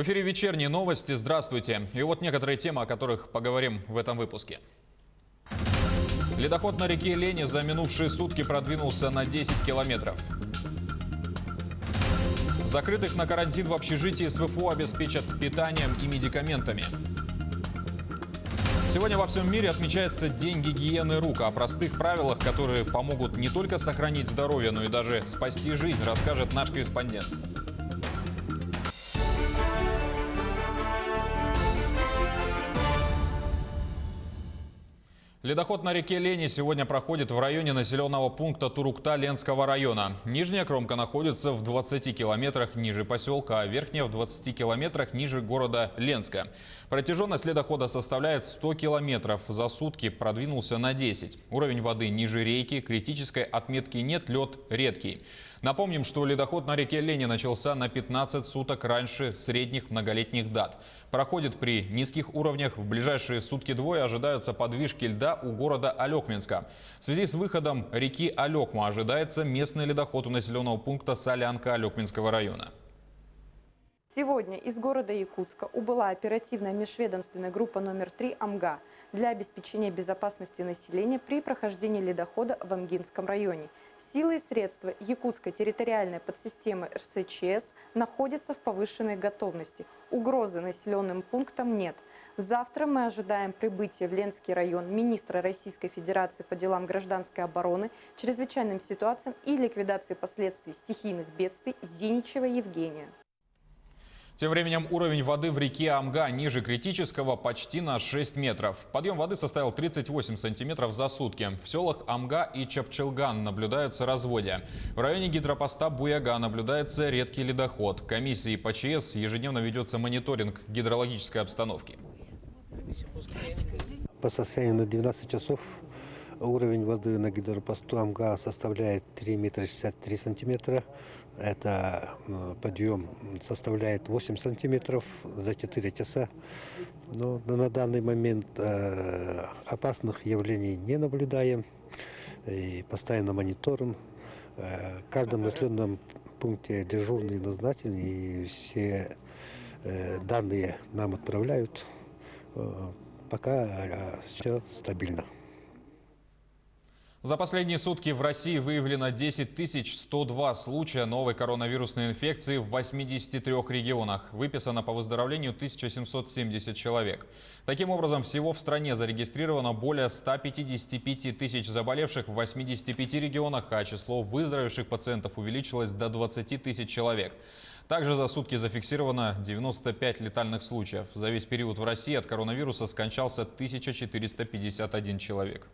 В эфире вечерние новости. Здравствуйте. И вот некоторые темы, о которых поговорим в этом выпуске. Ледоход на реке Лени за минувшие сутки продвинулся на 10 километров. Закрытых на карантин в общежитии СВФУ обеспечат питанием и медикаментами. Сегодня во всем мире отмечается День гигиены рук. О простых правилах, которые помогут не только сохранить здоровье, но и даже спасти жизнь, расскажет наш корреспондент. Ледоход на реке Лени сегодня проходит в районе населенного пункта Турукта Ленского района. Нижняя кромка находится в 20 километрах ниже поселка, а верхняя в 20 километрах ниже города Ленска. Протяженность ледохода составляет 100 километров. За сутки продвинулся на 10. Уровень воды ниже рейки, критической отметки нет, лед редкий. Напомним, что ледоход на реке Лени начался на 15 суток раньше средних многолетних дат. Проходит при низких уровнях. В ближайшие сутки-двое ожидаются подвижки льда у города Алекминска. В связи с выходом реки Алекма ожидается местный ледоход у населенного пункта Солянка Алекминского района. Сегодня из города Якутска убыла оперативная межведомственная группа номер 3 АМГА для обеспечения безопасности населения при прохождении ледохода в Амгинском районе. Силы и средства Якутской территориальной подсистемы РСЧС находятся в повышенной готовности. Угрозы населенным пунктам нет. Завтра мы ожидаем прибытия в Ленский район министра Российской Федерации по делам гражданской обороны, чрезвычайным ситуациям и ликвидации последствий стихийных бедствий Зиничева Евгения. Тем временем уровень воды в реке Амга ниже критического почти на 6 метров. Подъем воды составил 38 сантиметров за сутки. В селах Амга и Чапчелган наблюдаются разводья. В районе гидропоста Буяга наблюдается редкий ледоход. Комиссией по ЧС ежедневно ведется мониторинг гидрологической обстановки. По состоянию на 12 часов уровень воды на гидропосту Амга составляет 3 метра 63 сантиметра. Это подъем составляет 8 сантиметров за 4 часа. Но на данный момент опасных явлений не наблюдаем. И постоянно мониторим. В каждом населенном пункте дежурный назначен, и все данные нам отправляют. Пока все стабильно. За последние сутки в России выявлено 10 102 случая новой коронавирусной инфекции в 83 регионах. Выписано по выздоровлению 1770 человек. Таким образом, всего в стране зарегистрировано более 155 тысяч заболевших в 85 регионах, а число выздоровевших пациентов увеличилось до 20 тысяч человек. Также за сутки зафиксировано 95 летальных случаев. За весь период в России от коронавируса скончался 1451 человек.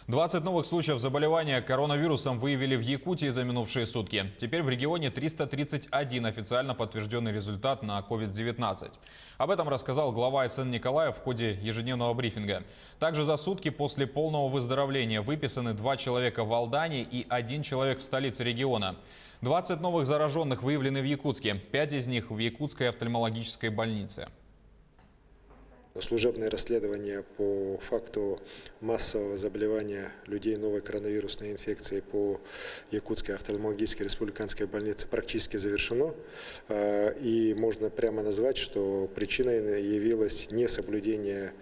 20 новых случаев заболевания коронавирусом выявили в Якутии за минувшие сутки. Теперь в регионе 331 официально подтвержденный результат на COVID-19. Об этом рассказал глава СН Николаев в ходе ежедневного брифинга. Также за сутки после полного выздоровления выписаны 2 человека в Алдане и 1 человек в столице региона. 20 новых зараженных выявлены в Якутске, 5 из них в Якутской офтальмологической больнице. Служебное расследование по факту массового заболевания людей новой коронавирусной инфекцией по Якутской офтальмологической республиканской больнице практически завершено. И можно прямо назвать, что причиной явилось несоблюдение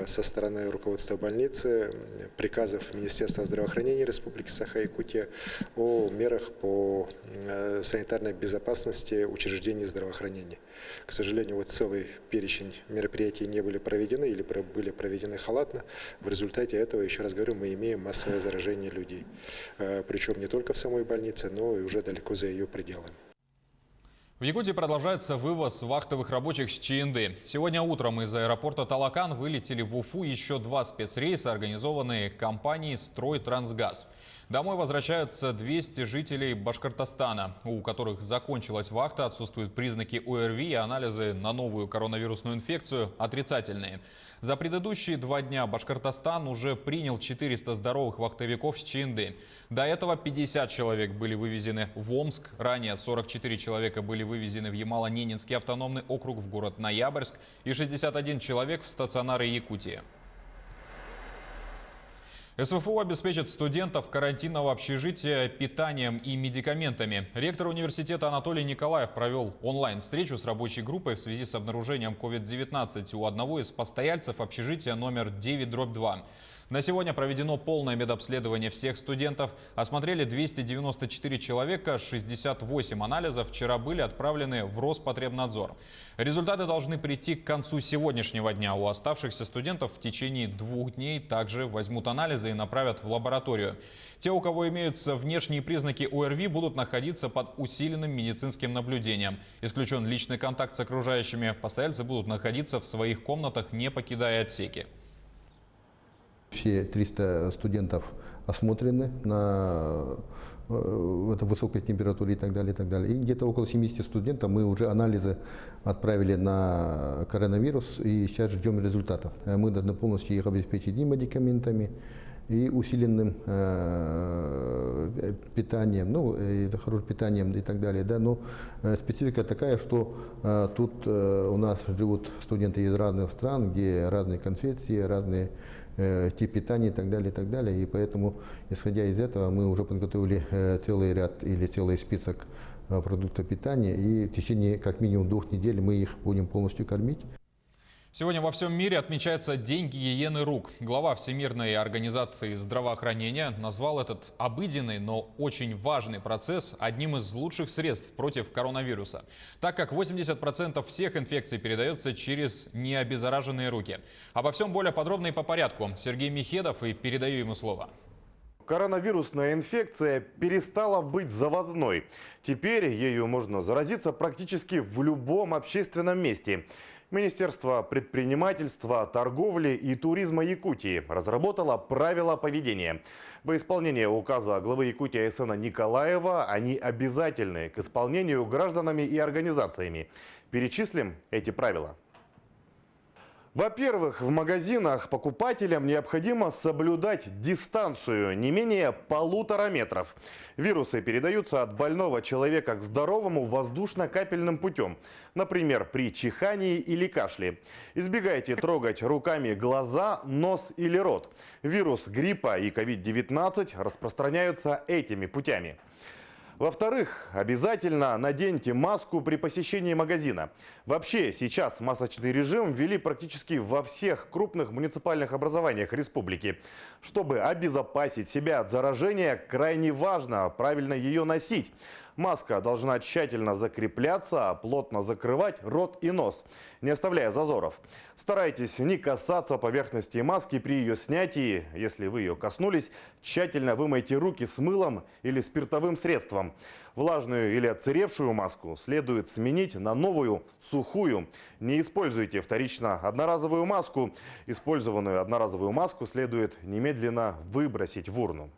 со стороны руководства больницы приказов Министерства здравоохранения Республики Саха-Якутия о мерах по санитарной безопасности учреждений здравоохранения. К сожалению, вот целый перечень мероприятий не были проведены или были проведены халатно. В результате этого, еще раз говорю, мы имеем массовое заражение людей. Причем не только в самой больнице, но и уже далеко за ее пределами. В Якутии продолжается вывоз вахтовых рабочих с ЧНД. Сегодня утром из аэропорта Талакан вылетели в Уфу еще 2 спецрейса, организованные компанией «Стройтрансгаз». Домой возвращаются 200 жителей Башкортостана, у которых закончилась вахта, отсутствуют признаки ОРВИ, и анализы на новую коронавирусную инфекцию отрицательные. За предыдущие 2 дня Башкортостан уже принял 400 здоровых вахтовиков с ЧНД. До этого 50 человек были вывезены в Омск, ранее 44 человека были вывезены в Ямало-Ненецкий автономный округ, в город Ноябрьск, и 61 человек в стационары Якутии. СВФУ обеспечит студентов карантинного общежития питанием и медикаментами. Ректор университета Анатолий Николаев провел онлайн-встречу с рабочей группой в связи с обнаружением COVID-19 у одного из постояльцев общежития номер 9/2. На сегодня проведено полное медобследование всех студентов. Осмотрели 294 человека, 68 анализов вчера были отправлены в Роспотребнадзор. Результаты должны прийти к концу сегодняшнего дня. У оставшихся студентов в течение 2 дней также возьмут анализы и направят в лабораторию. Те, у кого имеются внешние признаки ОРВИ, будут находиться под усиленным медицинским наблюдением. Исключен личный контакт с окружающими. Постояльцы будут находиться в своих комнатах, не покидая отсеки. Все 300 студентов осмотрены на высокой температуре и так далее, и так далее. И где-то около 70 студентов мы уже анализы отправили на коронавирус и сейчас ждем результатов. Мы должны полностью их обеспечить и медикаментами, и усиленным питанием, и хорошим питанием и так далее. Да. Но специфика такая, что тут у нас живут студенты из разных стран, где разные конфессии, разные тип питания и так далее, и так далее. И поэтому, исходя из этого, мы уже подготовили целый ряд или целый список продуктов питания. И в течение как минимум 2 недель мы их будем полностью кормить. Сегодня во всем мире отмечается День гигиены рук. Глава Всемирной организации здравоохранения назвал этот обыденный, но очень важный процесс одним из лучших средств против коронавируса, так как 80% всех инфекций передается через необеззараженные руки. Обо всем более подробно и по порядку. Сергей Михедов, и передаю ему слово. Коронавирусная инфекция перестала быть завозной. Теперь ею можно заразиться практически в любом общественном месте. Министерство предпринимательства, торговли и туризма Якутии разработало правила поведения. Во исполнение указа главы Якутии А.С. Николаева они обязательны к исполнению гражданами и организациями. Перечислим эти правила. Во-первых, в магазинах покупателям необходимо соблюдать дистанцию не менее 1,5 метров. Вирусы передаются от больного человека к здоровому воздушно-капельным путем. Например, при чихании или кашле. Избегайте трогать руками глаза, нос или рот. Вирус гриппа и COVID-19 распространяются этими путями. Во-вторых, обязательно наденьте маску при посещении магазина. Вообще, сейчас масочный режим ввели практически во всех крупных муниципальных образованиях республики. Чтобы обезопасить себя от заражения, крайне важно правильно ее носить. Маска должна тщательно закрепляться, плотно закрывать рот и нос, не оставляя зазоров. Старайтесь не касаться поверхности маски при ее снятии. Если вы ее коснулись, тщательно вымойте руки с мылом или спиртовым средством. Влажную или отсыревшую маску следует сменить на новую, сухую. Не используйте вторично одноразовую маску. Использованную одноразовую маску следует немедленно выбросить в урну.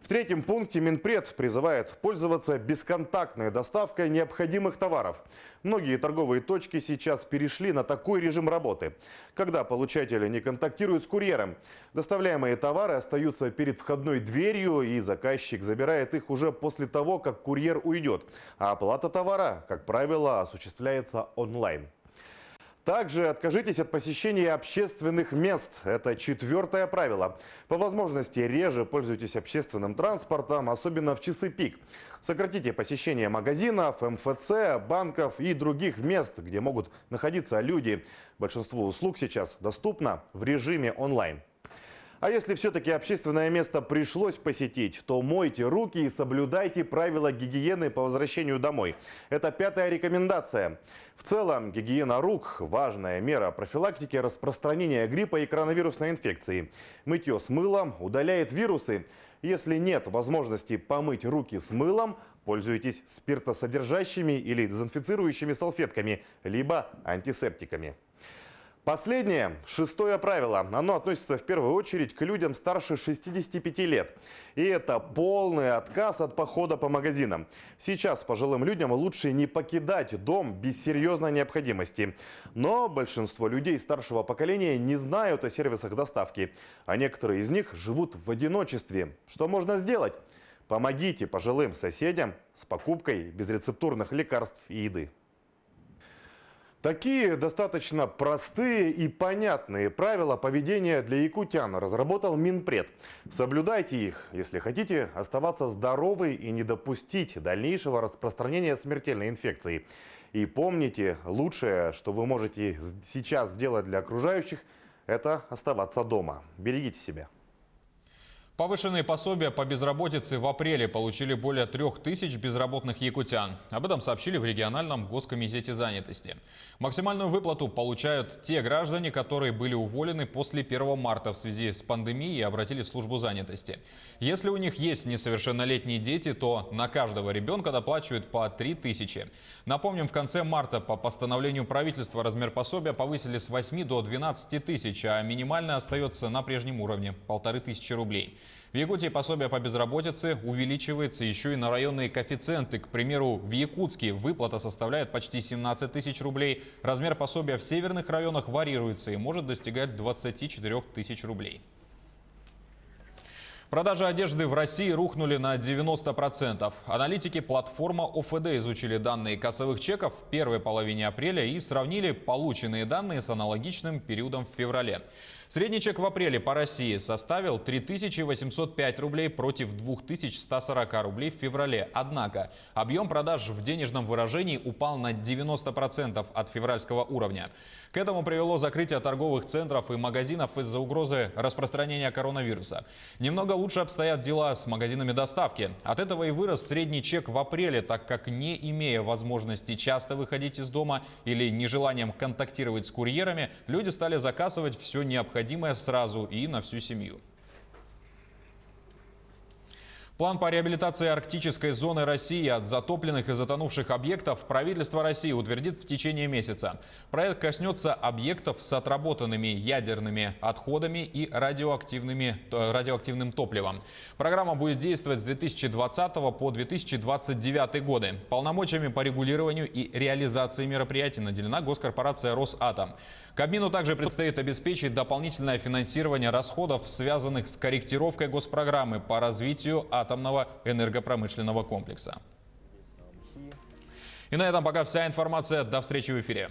В третьем пункте Минпред призывает пользоваться бесконтактной доставкой необходимых товаров. Многие торговые точки сейчас перешли на такой режим работы, когда получатель не контактирует с курьером. Доставляемые товары остаются перед входной дверью, и заказчик забирает их уже после того, как курьер уйдет. А оплата товара, как правило, осуществляется онлайн. Также откажитесь от посещения общественных мест. Это 4-е правило. По возможности реже пользуйтесь общественным транспортом, особенно в часы пик. Сократите посещение магазинов, МФЦ, банков и других мест, где могут находиться люди. Большинство услуг сейчас доступно в режиме онлайн. А если все-таки общественное место пришлось посетить, то мойте руки и соблюдайте правила гигиены по возвращению домой. Это 5-я рекомендация. В целом, гигиена рук – важная мера профилактики распространения гриппа и коронавирусной инфекции. Мытье с мылом удаляет вирусы. Если нет возможности помыть руки с мылом, пользуйтесь спиртосодержащими или дезинфицирующими салфетками, либо антисептиками. Последнее, 6-е правило. Оно относится в первую очередь к людям старше 65 лет. И это полный отказ от похода по магазинам. Сейчас пожилым людям лучше не покидать дом без серьезной необходимости. Но большинство людей старшего поколения не знают о сервисах доставки. А некоторые из них живут в одиночестве. Что можно сделать? Помогите пожилым соседям с покупкой безрецептурных лекарств и еды. Такие достаточно простые и понятные правила поведения для якутян разработал Минпред. Соблюдайте их, если хотите оставаться здоровой и не допустить дальнейшего распространения смертельной инфекции. И помните, лучшее, что вы можете сейчас сделать для окружающих, это оставаться дома. Берегите себя. Повышенные пособия по безработице в апреле получили более 3000 безработных якутян. Об этом сообщили в региональном госкомитете занятости. Максимальную выплату получают те граждане, которые были уволены после 1 марта в связи с пандемией и обратились в службу занятости. Если у них есть несовершеннолетние дети, то на каждого ребенка доплачивают по 3000. Напомним, в конце марта по постановлению правительства размер пособия повысили с 8 до 12 тысяч, а минимальный остается на прежнем уровне – 1500 рублей. В Якутии пособие по безработице увеличивается еще и на районные коэффициенты. К примеру, в Якутске выплата составляет почти 17 тысяч рублей. Размер пособия в северных районах варьируется и может достигать 24 тысяч рублей. Продажи одежды в России рухнули на 90%. Аналитики платформы ОФД изучили данные кассовых чеков в первой половине апреля и сравнили полученные данные с аналогичным периодом в феврале. Средний чек в апреле по России составил 3805 рублей против 2140 рублей в феврале. Однако объем продаж в денежном выражении упал на 90% от февральского уровня. К этому привело закрытие торговых центров и магазинов из-за угрозы распространения коронавируса. Немного лучше обстоят дела с магазинами доставки. От этого и вырос средний чек в апреле, так как, не имея возможности часто выходить из дома или нежеланием контактировать с курьерами, люди стали заказывать все необходимое сразу и на всю семью. План по реабилитации арктической зоны России от затопленных и затонувших объектов правительство России утвердит в течение месяца. Проект коснется объектов с отработанными ядерными отходами и радиоактивным топливом. Программа будет действовать с 2020 по 2029 годы. Полномочиями по регулированию и реализации мероприятий наделена госкорпорация «Росатом». Кабмину также предстоит обеспечить дополнительное финансирование расходов, связанных с корректировкой госпрограммы по развитию атомного энергопромышленного комплекса. И на этом пока вся информация. До встречи в эфире.